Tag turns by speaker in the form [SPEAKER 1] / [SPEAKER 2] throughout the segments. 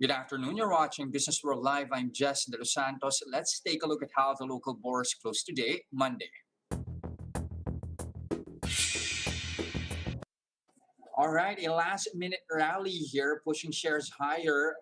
[SPEAKER 1] Good afternoon. You're watching Business World Live. I'm Jess De Los Santos. Let's take a look at how the local bourse closed today, Monday. All right, a last minute rally here, pushing shares higher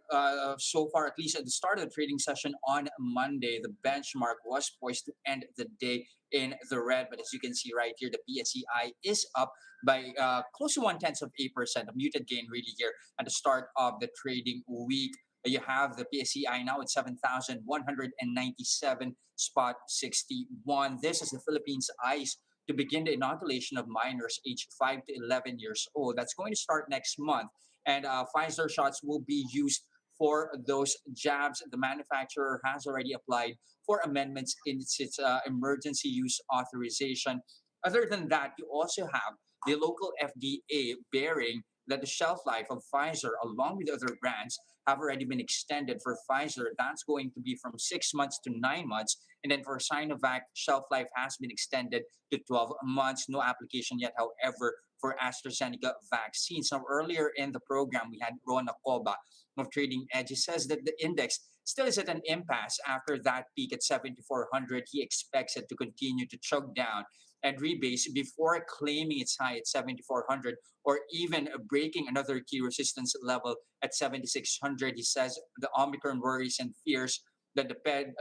[SPEAKER 1] so far, at least at the start of the trading session on Monday. The benchmark was poised to end the day in the red, but as you can see right here, the PSEI is up by close to 0.1%, a muted gain really here at the start of the trading week. You have the PSEI now at 7,197.61. This is the Philippines' eyes to begin the inoculation of minors aged 5 to 11 years old. That's going to start next month. And Pfizer shots will be used for those jabs. The manufacturer has already applied for amendments in its emergency use authorization. Other than that, you also have the local FDA bearing that the shelf life of Pfizer, along with other brands, have already been extended. For Pfizer, that's going to be from 6 months to 9 months. And then for Sinovac, shelf life has been extended to 12 months. No application yet, however, for AstraZeneca vaccines. Now, earlier in the program, we had Ron Acoba of Trading Edge. He says that the index still is at an impasse after that peak at 7,400. He expects it to continue to choke down and rebase before claiming its high at 7,400 or even breaking another key resistance level at 7,600. He says the Omicron worries and fears that the Fed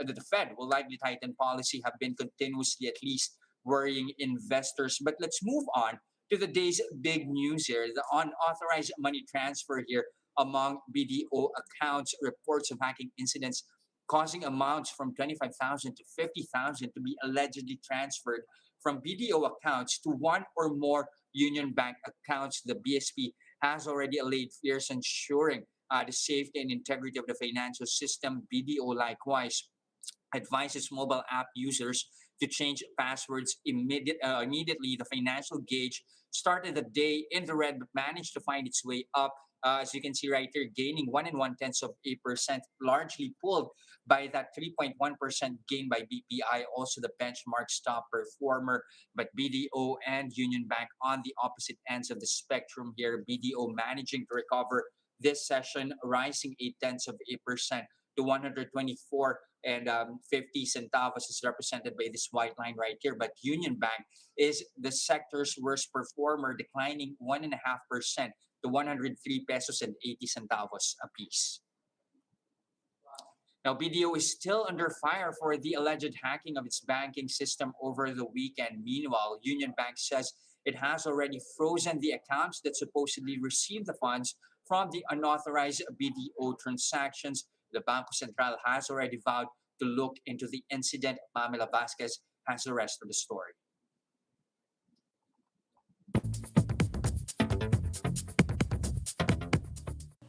[SPEAKER 1] will likely tighten policy have been continuously at least worrying investors. But let's move on to the day's big news here. The unauthorized money transfer here among BDO accounts, reports of hacking incidents causing amounts from 25,000 to 50,000 to be allegedly transferred from BDO accounts to one or more Union Bank accounts. The BSP has already allayed fears, ensuring the safety and integrity of the financial system. BDO likewise advises mobile app users to change passwords immediately. The financial gauge started the day in the red but managed to find its way up. As you can see right here, gaining 1.1%, largely pulled by that 3.1% gain by BPI, also the benchmark top performer. But BDO and Union Bank on the opposite ends of the spectrum here. BDO managing to recover this session, rising 0.8% to 124 and 50 centavos is represented by this white line right here. But Union Bank is the sector's worst performer, declining 1.5% to 103 pesos and 80 centavos apiece. Now, BDO is still under fire for the alleged hacking of its banking system over the weekend. Meanwhile, Union Bank says it has already frozen the accounts that supposedly received the funds from the unauthorized BDO transactions. The Banco Central has already vowed to look into the incident. Pamela Vasquez has the rest of the story.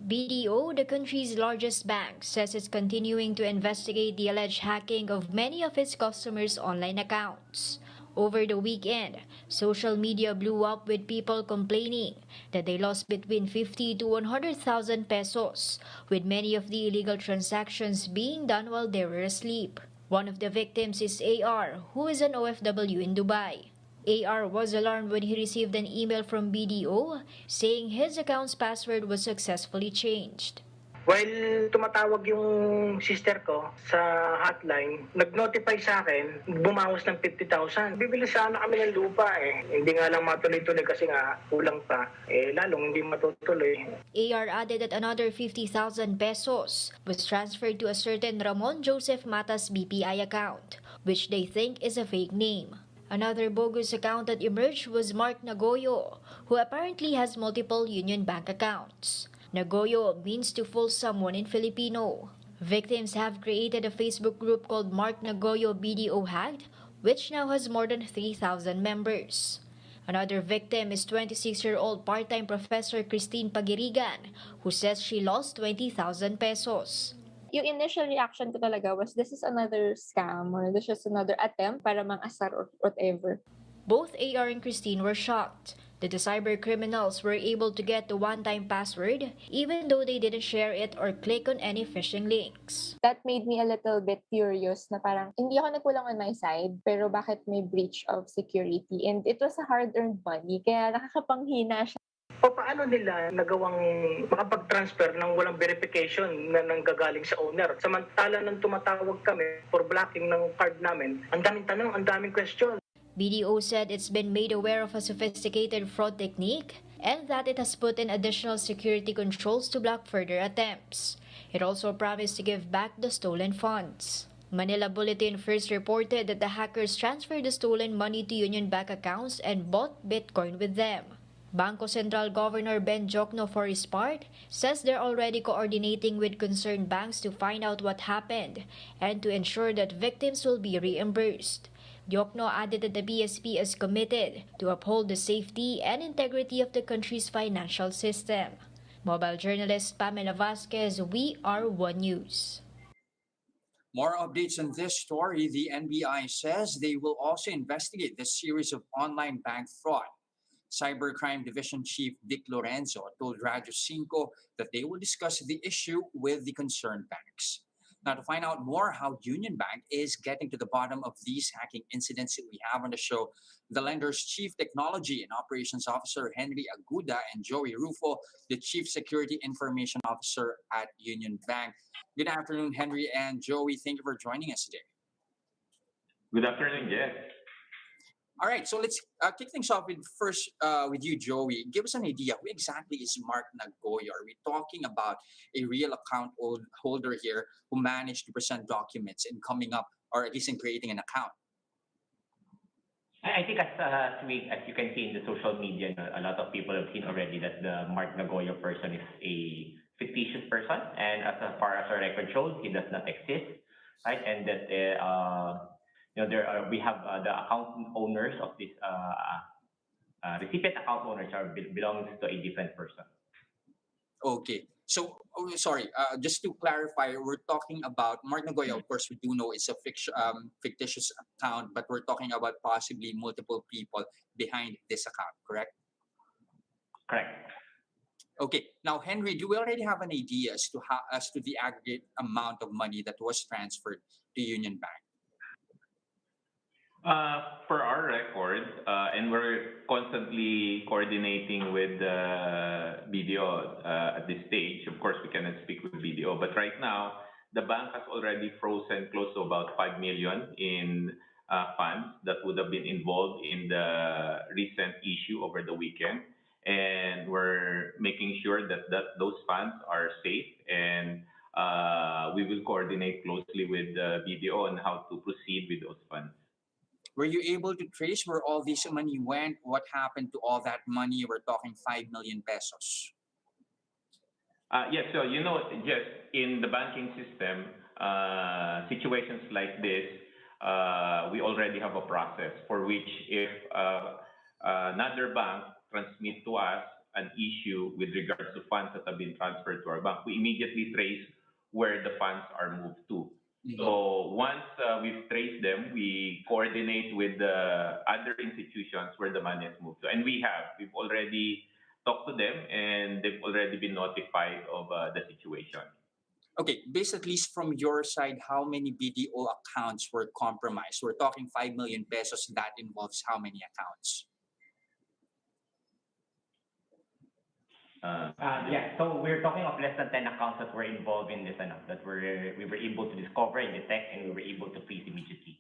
[SPEAKER 2] BDO, the country's largest bank, says it's continuing to investigate the alleged hacking of many of its customers' online accounts. Over the weekend, social media blew up with people complaining that they lost between 50 to 100,000 pesos, with many of the illegal transactions being done while they were asleep. One of the victims is AR, who is an OFW in Dubai. AR was alarmed when he received an email from BDO saying his account's password was successfully changed.
[SPEAKER 3] While tumatawag yung sister ko sa hotline, nag-notify sa akin, bumawas ng 50,000. Bibili sana kami ng lupa eh. Hindi nga lang matuloy-tuloy kasi nga kulang pa. Lalong hindi matutuloy.
[SPEAKER 2] AR added that another 50,000 pesos was transferred to a certain Ramon Joseph Matas BPI account, which they think is a fake name. Another bogus account that emerged was Mark Nagoyo, who apparently has multiple Union Bank accounts. Nagoyo means to fool someone in Filipino. Victims have created a Facebook group called Mark Nagoyo BDO Hacked, which now has more than 3,000 members. Another victim is 26-year-old part-time professor Christine Pagirigan, who says she lost 20,000 pesos.
[SPEAKER 4] Yung initial reaction ko talaga was, this is another scam or this is another attempt para mang-asar or whatever.
[SPEAKER 2] Both AR and Christine were shocked that the cyber criminals were able to get the one-time password even though they didn't share it or click on any phishing links.
[SPEAKER 4] That made me a little bit curious na parang hindi ako nagkulang on my side pero bakit may breach of security, and it was a hard-earned money kaya nakakapanghina siya.
[SPEAKER 3] paano nila nagawang makapag-transfer ng walang verification na nanggagaling sa owner? Samantala nang tumatawag kami for blocking ng card namin, ang daming tanong, ang daming question.
[SPEAKER 2] BDO said it's been made aware of a sophisticated fraud technique and that it has put in additional security controls to block further attempts. It also promised to give back the stolen funds. Manila Bulletin first reported that the hackers transferred the stolen money to Union Bank accounts and bought Bitcoin with them. Bangko Sentral Governor Ben Jokno, for his part, says they're already coordinating with concerned banks to find out what happened and to ensure that victims will be reimbursed. Jokno added that the BSP is committed to uphold the safety and integrity of the country's financial system. Mobile journalist Pamela Vasquez, We Are One News.
[SPEAKER 1] More updates on this story. The NBI says they will also investigate this series of online bank fraud. Cybercrime Division Chief Dick Lorenzo told Radio 5 that they will discuss the issue with the concerned banks. Now, to find out more how Union Bank is getting to the bottom of these hacking incidents that we have on the show, the lender's Chief Technology and Operations Officer Henry Aguda and Joey Rufo, the Chief Security Information Officer at Union Bank. Good afternoon, Henry and Joey. Thank you for joining us today.
[SPEAKER 5] Good afternoon, Jeff.
[SPEAKER 1] All right, so let's kick things off with you, Joey. Give us an idea. Who exactly is Mark Nagoya? Are we talking about a real account holder here who managed to present documents in coming up, or at least in creating an account?
[SPEAKER 5] I think as you can see in the social media, a lot of people have seen already that the Mark Nagoya person is a fictitious person, and as far as our record shows, he does not exist, right? And that we have the account owners of this recipient account owners belongs to a different person.
[SPEAKER 1] Okay. So, sorry, just to clarify, we're talking about Mark Nagoya. Of course, we do know it's a fictitious account, but we're talking about possibly multiple people behind this account, correct?
[SPEAKER 5] Correct.
[SPEAKER 1] Okay. Now, Henry, do we already have an idea as to the aggregate amount of money that was transferred to Union Bank?
[SPEAKER 5] For our record, and we're constantly coordinating with BDO at this stage. Of course, we cannot speak with BDO, but right now, the bank has already frozen close to about 5 million in funds that would have been involved in the recent issue over the weekend. And we're making sure that those funds are safe, and we will coordinate closely with BDO on how to proceed with those funds.
[SPEAKER 1] Were you able to trace where all this money went? What happened to all that money? We're talking 5 million pesos.
[SPEAKER 5] Yes, so just in the banking system, situations like this, we already have a process for which if another bank transmits to us an issue with regards to funds that have been transferred to our bank, we immediately trace where the funds are moved to. Mm-hmm. So once we've traced them, we coordinate with the other institutions where the money has moved to. And we've already talked to them, and they've already been notified of the situation.
[SPEAKER 1] Okay, based at least from your side, how many BDO accounts were compromised? We're talking 5 million pesos. That involves how many accounts?
[SPEAKER 5] So we're talking of less than 10 accounts that were involved in this, that we were able to discover and detect, and we were able to freeze immediately.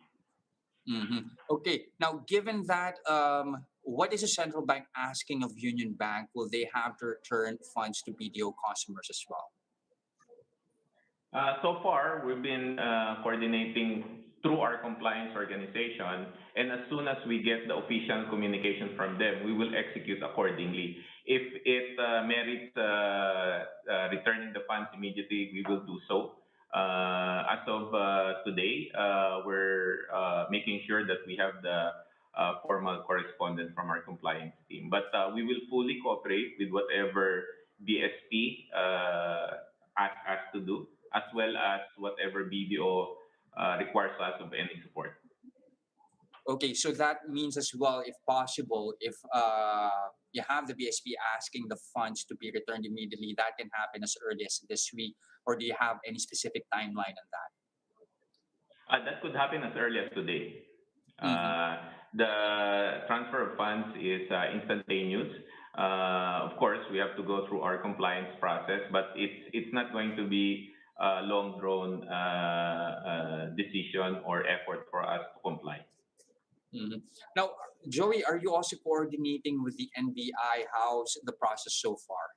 [SPEAKER 1] Mm-hmm. Okay. Now, given that, what is the central bank asking of Union Bank? Will they have to return funds to BDO customers as well?
[SPEAKER 5] So far, we've been coordinating through our compliance organization, and as soon as we get the official communication from them, we will execute accordingly. If it merits returning the funds immediately, we will do so. As of today, we're making sure that we have the formal correspondence from our compliance team. But we will fully cooperate with whatever BSP asks us to do, as well as whatever BDO requires us of any support.
[SPEAKER 1] Okay, so that means as well, if possible, if you have the BSP asking the funds to be returned immediately, that can happen as early as this week, or do you have any specific timeline on that?
[SPEAKER 5] That could happen as early as today.
[SPEAKER 1] Mm-hmm.
[SPEAKER 5] The transfer of funds is instantaneous. Of course, we have to go through our compliance process, but it's not going to be a long drawn decision or effort for us to comply.
[SPEAKER 1] Mhm. Now, Joey, are you also coordinating with the NBI? How's the process so far?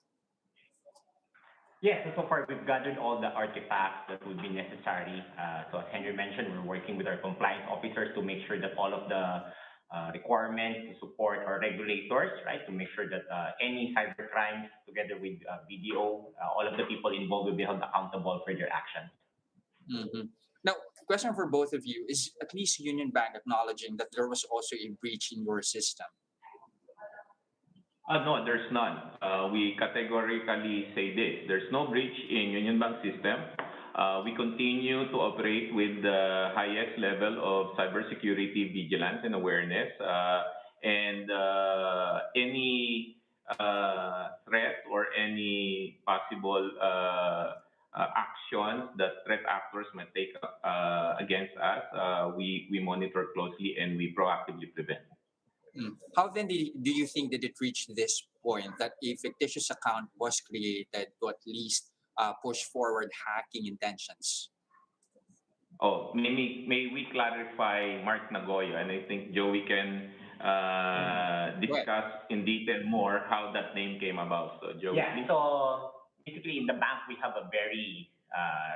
[SPEAKER 6] Yes, so far we've gathered all the artifacts that would be necessary. So as Henry mentioned, we're working with our compliance officers to make sure that all of the requirements to support our regulators, right, to make sure that any cyber crimes, together with BDO, all of the people involved will be held accountable for their actions.
[SPEAKER 1] Hmm. Now, question for both of you: is at least Union Bank acknowledging that there was also a breach in your system?
[SPEAKER 5] No, there's none. We categorically say this. There's no breach in Union Bank system. We continue to operate with the highest level of cybersecurity vigilance and awareness. And any threat or any possible actions that threat actors might take against us, we monitor closely and we proactively prevent.
[SPEAKER 1] Mm. How then do you think that it reached this point that a fictitious account was created to at least push forward hacking intentions?
[SPEAKER 5] Oh, may we clarify Mark Nagoyo, and I think Joey can
[SPEAKER 1] Right.
[SPEAKER 5] discuss in detail more how that name came about. So Joey,
[SPEAKER 6] Yeah,
[SPEAKER 5] please.
[SPEAKER 6] so basically in the bank, we have a very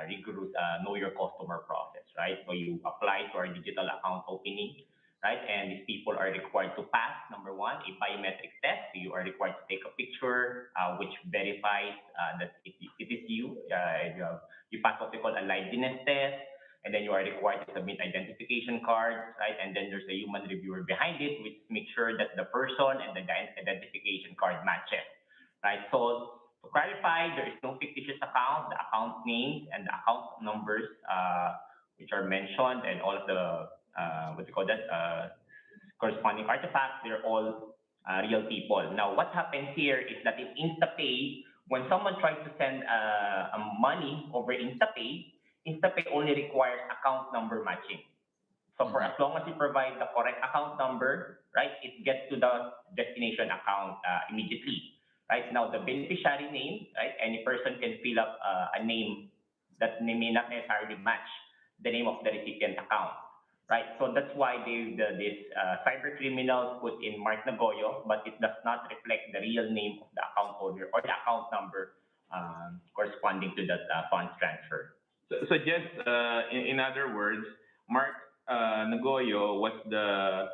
[SPEAKER 6] rigorous know your customer process, right? So you apply to our digital account opening, right? And these people are required to pass, number one, a biometric test. So you are required to take a picture, which verifies that it is you. You pass what we call a liveness test. And then you are required to submit identification cards, right? And then there's a human reviewer behind it, which makes sure that the person and the identification card matches, right? So to clarify, there is no fictitious account. The account names and the account numbers, which are mentioned, and all of the what do you call that corresponding artifacts, they're all real people. Now, what happens here is that in InstaPay, when someone tries to send money over InstaPay, InstaPay only requires account number matching. So for
[SPEAKER 1] Mhm.
[SPEAKER 6] as long as you provide the correct account number, right, it gets to the destination account immediately. Right now, the beneficiary name, right, any person can fill up a name that may not necessarily match the name of the recipient account. Right, so that's why this cyber criminals put in Mark Nagoyo, but it does not reflect the real name of the account holder or the account number corresponding to that funds transfer.
[SPEAKER 5] So just in other words, Mark Nagoyo was the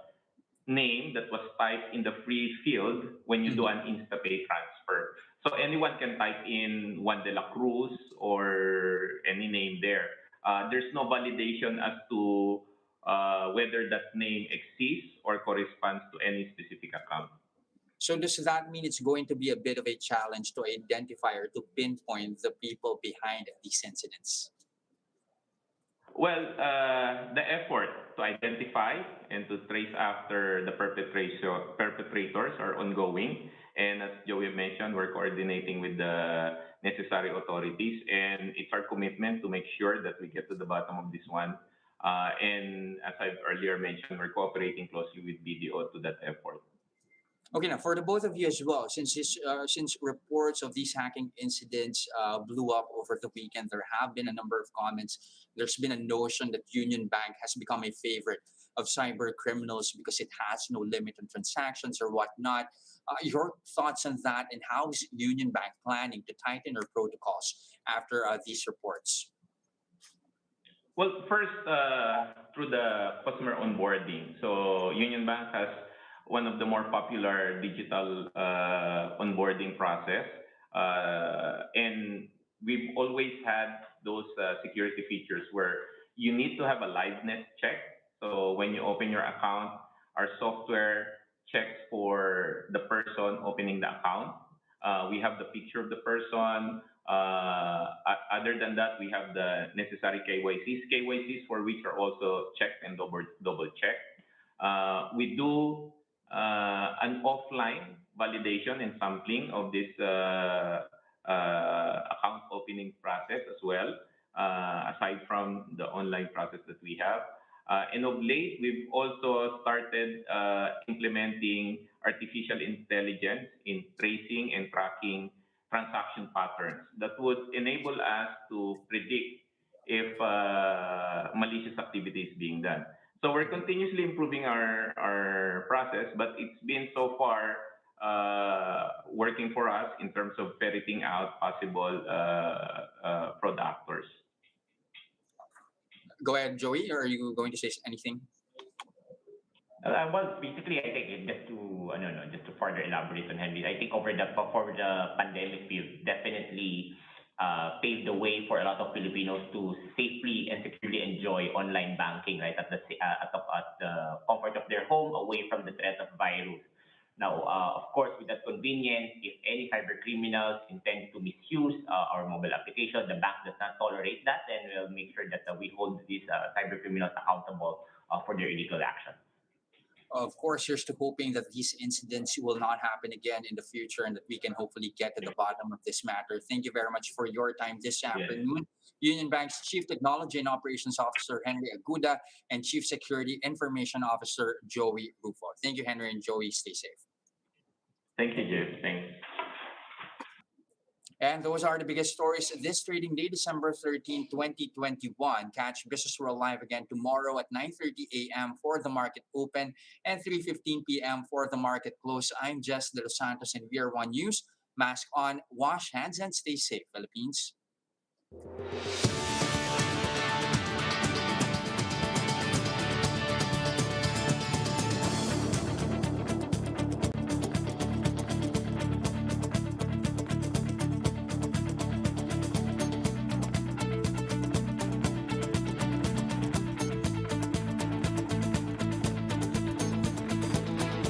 [SPEAKER 5] name that was typed in the free field when you do
[SPEAKER 1] Mhm.
[SPEAKER 5] an InstaPay transfer. So anyone can type in Juan de la Cruz or any name there. There's no validation as to whether that name exists or corresponds to any specific account.
[SPEAKER 1] So does that mean it's going to be a bit of a challenge to identify or to pinpoint the people behind these incidents?
[SPEAKER 5] Well, the effort to identify and to trace after the perpetrators are ongoing. And as Joey mentioned, we're coordinating with the necessary authorities. And it's our commitment to make sure that we get to the bottom of this one. And as I've earlier mentioned, we're cooperating closely with BDO to that effort.
[SPEAKER 1] Okay, now for the both of you as well, since reports of these hacking incidents blew up over the weekend, there have been a number of comments. There's been a notion that Union Bank has become a favorite of cyber criminals because it has no limit on transactions or whatnot. Your thoughts on that, and how is Union Bank planning to tighten their protocols after these reports?
[SPEAKER 5] Well, first, through the customer onboarding. So Union Bank has one of the more popular digital onboarding process. And we've always had those security features where you need to have a liveness check. So when you open your account, our software checks for the person opening the account. We have the picture of the person. Other than that, we have the necessary KYCs for which are also checked and double checked. We do an offline validation and sampling of this account opening process as well, aside from the online process that we have. And of late, we've also started implementing artificial intelligence in tracing and tracking transaction patterns that would enable us to predict if malicious activity is being done. So we're continuously improving our process, but it's been so far working for us in terms of ferreting out possible fraud actors.
[SPEAKER 1] Go ahead, Joey. Are you going to say anything?
[SPEAKER 6] Well, basically, I think just to no, no, just to further elaborate on Henry, I think over the pandemic, we've definitely paved the way for a lot of Filipinos to safely and securely enjoy online banking, right, at the comfort of their home, away from the threat of virus. Now, of course, with that convenience, if any cyber criminals intend to misuse our mobile application, the bank does not tolerate that, and we'll make sure that we hold these cyber criminals accountable for their illegal action.
[SPEAKER 1] Of course, here's to hoping that these incidents will not happen again in the future and that we can hopefully get to the bottom of this matter. Thank you very much for your time this
[SPEAKER 5] Yes.
[SPEAKER 1] afternoon. Union Bank's Chief Technology and Operations Officer, Henry Aguda, and Chief Security Information Officer, Joey Rufo. Thank you, Henry and Joey. Stay safe.
[SPEAKER 5] Thank you, Jeff. Thanks.
[SPEAKER 1] And those are the biggest stories this trading day, December 13, 2021. Catch Business World live again tomorrow at 9:30 a.m. for the market open and 3:15 p.m. for the market close. I'm Jess De Los Santos in VR1 News. Mask on, wash hands, and stay safe, Philippines.